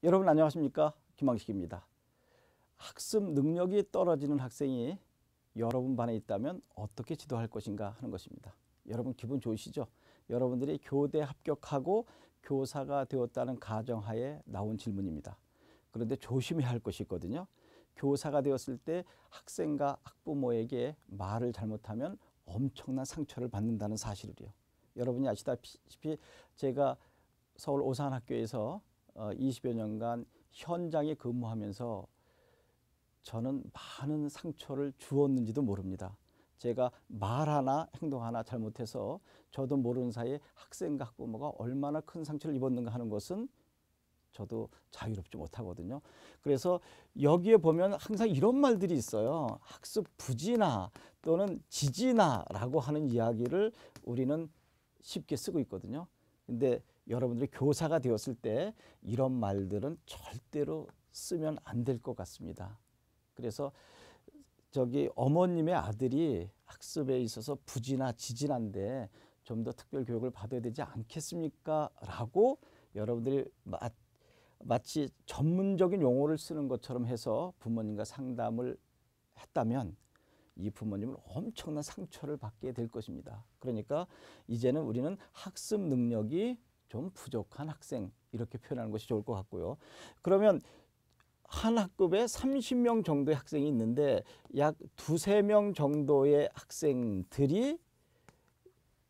여러분 안녕하십니까? 김학식입니다. 학습 능력이 떨어지는 학생이 여러분 반에 있다면 어떻게 지도할 것인가 하는 것입니다. 여러분 기분 좋으시죠? 여러분들이 교대 합격하고 교사가 되었다는 가정하에 나온 질문입니다. 그런데 조심해야 할 것이 있거든요. 교사가 되었을 때 학생과 학부모에게 말을 잘못하면 엄청난 상처를 받는다는 사실을요. 여러분이 아시다시피 제가 서울 오산학교에서 20여 년간 현장에 근무하면서 저는 많은 상처를 주었는지도 모릅니다. 제가 말 하나 행동 하나 잘못해서 저도 모르는 사이에 학생과 학부모가 얼마나 큰 상처를 입었는가 하는 것은 저도 자유롭지 못하거든요. 그래서 여기에 보면 항상 이런 말들이 있어요. 학습 부진아 또는 지진아라고 하는 이야기를 우리는 쉽게 쓰고 있거든요. 근데 여러분들이 교사가 되었을 때 이런 말들은 절대로 쓰면 안 될 것 같습니다. 그래서 저기 어머님의 아들이 학습에 있어서 부진아 지진한데 좀 더 특별 교육을 받아야 되지 않겠습니까? 라고 여러분들이 마치 전문적인 용어를 쓰는 것처럼 해서 부모님과 상담을 했다면 이 부모님은 엄청난 상처를 받게 될 것입니다. 그러니까 이제는 우리는 학습 능력이 좀 부족한 학생 이렇게 표현하는 것이 좋을 것 같고요. 그러면 한 학급에 30명 정도의 학생이 있는데 약 두세 명 정도의 학생들이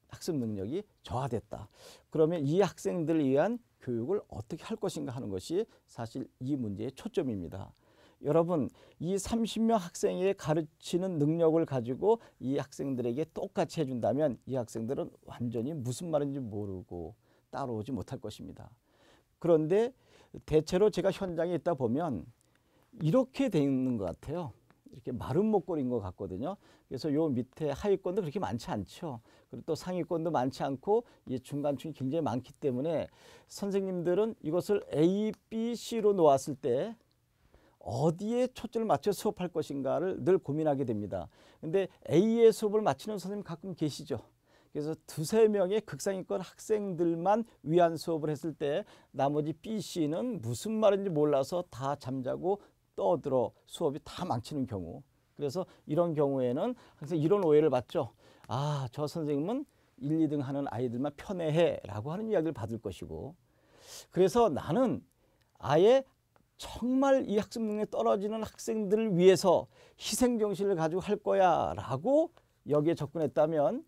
학습 능력이 저하됐다. 그러면 이 학생들을 위한 교육을 어떻게 할 것인가 하는 것이 사실 이 문제의 초점입니다. 여러분, 이 30명 학생에게 가르치는 능력을 가지고 이 학생들에게 똑같이 해준다면 이 학생들은 완전히 무슨 말인지 모르고 따라오지 못할 것입니다. 그런데 대체로 제가 현장에 있다 보면 이렇게 돼 있는 것 같아요. 이렇게 마른 목걸이인 것 같거든요. 그래서 요 밑에 하위권도 그렇게 많지 않죠. 그리고 또 상위권도 많지 않고 이 중간층이 굉장히 많기 때문에 선생님들은 이것을 A, B, C로 놓았을 때 어디에 초점을 맞춰 수업할 것인가를 늘 고민하게 됩니다. 근데 A의 수업을 마치는 선생님 가끔 계시죠. 그래서 두세 명의 극상위권 학생들만 위한 수업을 했을 때 나머지 B, C는 무슨 말인지 몰라서 다 잠자고 떠들어 수업이 다 망치는 경우. 그래서 이런 경우에는 항상 이런 오해를 받죠. 아, 저 선생님은 1, 2등 하는 아이들만 편애해 라고 하는 이야기를 받을 것이고, 그래서 나는 아예 정말 이 학습 능력이 떨어지는 학생들을 위해서 희생정신을 가지고 할 거야 라고 여기에 접근했다면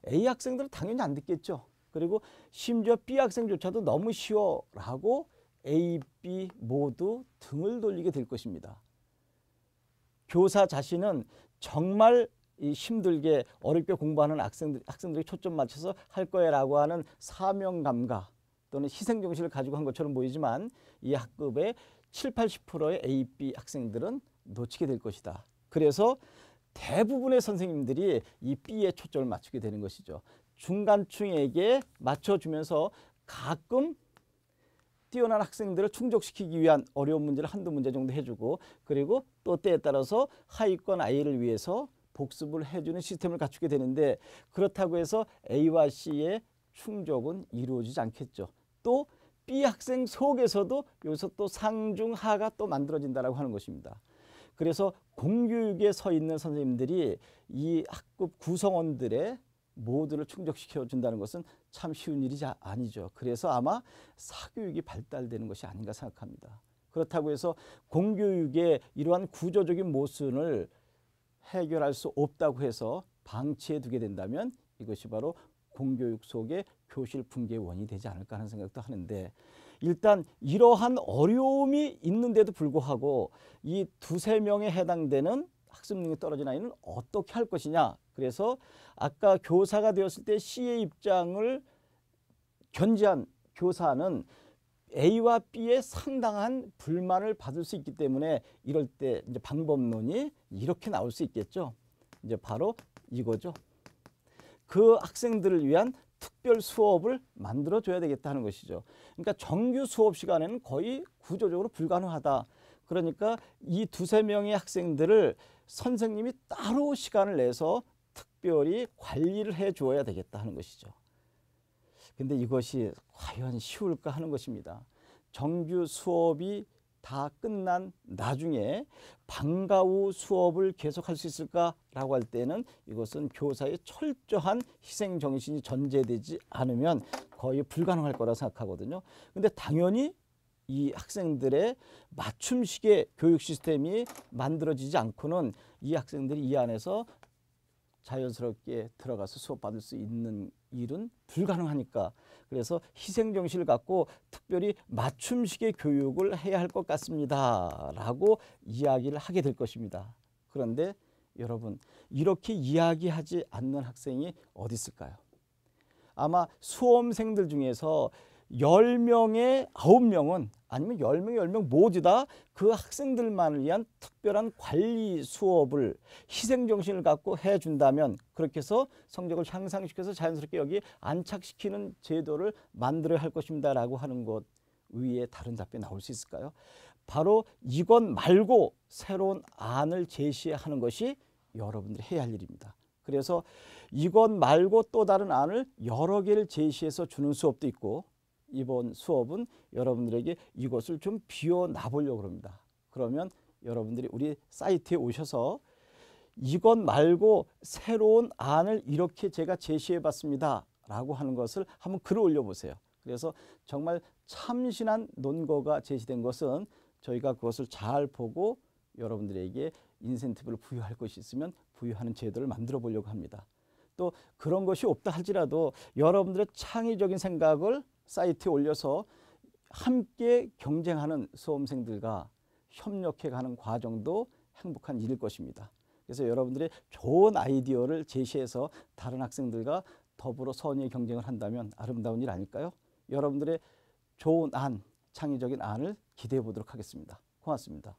A 학생들은 당연히 안 듣겠죠. 그리고 심지어 B 학생조차도 너무 쉬워 라고 A, B 모두 등을 돌리게 될 것입니다. 교사 자신은 정말 힘들게 어렵게 공부하는 학생들에게 초점 맞춰서 할 거야 라고 하는 사명감과 또는 희생정신을 가지고 한 것처럼 보이지만 이 학급의 7, 80%의 A, B 학생들은 놓치게 될 것이다. 그래서 대부분의 선생님들이 이 B에 초점을 맞추게 되는 것이죠. 중간층에게 맞춰주면서 가끔 뛰어난 학생들을 충족시키기 위한 어려운 문제를 한두 문제 정도 해주고, 그리고 또 때에 따라서 하위권 아이를 위해서 복습을 해주는 시스템을 갖추게 되는데, 그렇다고 해서 A와 C의 충족은 이루어지지 않겠죠. 또 B 학생 속에서도 여기서 또 상중하가 또 만들어진다라고 하는 것입니다. 그래서 공교육에 서 있는 선생님들이 이 학급 구성원들의 모두를 충족시켜 준다는 것은 참 쉬운 일이 아니죠. 그래서 아마 사교육이 발달되는 것이 아닌가 생각합니다. 그렇다고 해서 공교육의 이러한 구조적인 모순을 해결할 수 없다고 해서 방치해 두게 된다면 이것이 바로 공교육 속의 교실 붕괴의 원인이 되지 않을까 하는 생각도 하는데, 일단 이러한 어려움이 있는데도 불구하고 이 두세 명에 해당되는 학습 능력이 떨어진 아이는 어떻게 할 것이냐. 그래서 아까 교사가 되었을 때 C의 입장을 견지한 교사는 A와 B의 상당한 불만을 받을 수 있기 때문에 이럴 때 이제 방법론이 이렇게 나올 수 있겠죠. 이제 바로 이거죠. 그 학생들을 위한 특별 수업을 만들어 줘야 되겠다는 것이죠. 그러니까 정규 수업 시간에는 거의 구조적으로 불가능하다. 그러니까 이 두세 명의 학생들을 선생님이 따로 시간을 내서 특별히 관리를 해 주어야 되겠다 하는 것이죠. 근데 이것이 과연 쉬울까 하는 것입니다. 정규 수업이 다 끝난 나중에 방과 후 수업을 계속할 수 있을까라고 할 때는 이것은 교사의 철저한 희생 정신이 전제되지 않으면 거의 불가능할 거라 생각하거든요. 근데 당연히 이 학생들의 맞춤식의 교육 시스템이 만들어지지 않고는 이 학생들이 이 안에서 자연스럽게 들어가서 수업받을 수 있는 일은 불가능하니까, 그래서 희생정신을 갖고 특별히 맞춤식의 교육을 해야 할 것 같습니다 라고 이야기를 하게 될 것입니다. 그런데 여러분, 이렇게 이야기하지 않는 학생이 어디 있을까요? 아마 수험생들 중에서 10명에 9명은 아니면 10명에 10명 모두 다 그 학생들만을 위한 특별한 관리 수업을 희생정신을 갖고 해준다면, 그렇게 해서 성적을 향상시켜서 자연스럽게 여기 안착시키는 제도를 만들어야 할 것입니다 라고 하는 것 위에 다른 답변이 나올 수 있을까요? 바로 이것 말고 새로운 안을 제시하는 것이 여러분들이 해야 할 일입니다. 그래서 이것 말고 또 다른 안을 여러 개를 제시해서 주는 수업도 있고, 이번 수업은 여러분들에게 이것을 좀 비워놔 보려고 합니다. 그러면 여러분들이 우리 사이트에 오셔서 이것 말고 새로운 안을 이렇게 제가 제시해 봤습니다 라고 하는 것을 한번 글을 올려보세요. 그래서 정말 참신한 논거가 제시된 것은 저희가 그것을 잘 보고 여러분들에게 인센티브를 부여할 것이 있으면 부여하는 제도를 만들어 보려고 합니다. 또 그런 것이 없다 할지라도 여러분들의 창의적인 생각을 사이트에 올려서 함께 경쟁하는 수험생들과 협력해가는 과정도 행복한 일일 것입니다. 그래서 여러분들의 좋은 아이디어를 제시해서 다른 학생들과 더불어 선의의 경쟁을 한다면 아름다운 일 아닐까요? 여러분들의 좋은 안, 창의적인 안을 기대해 보도록 하겠습니다. 고맙습니다.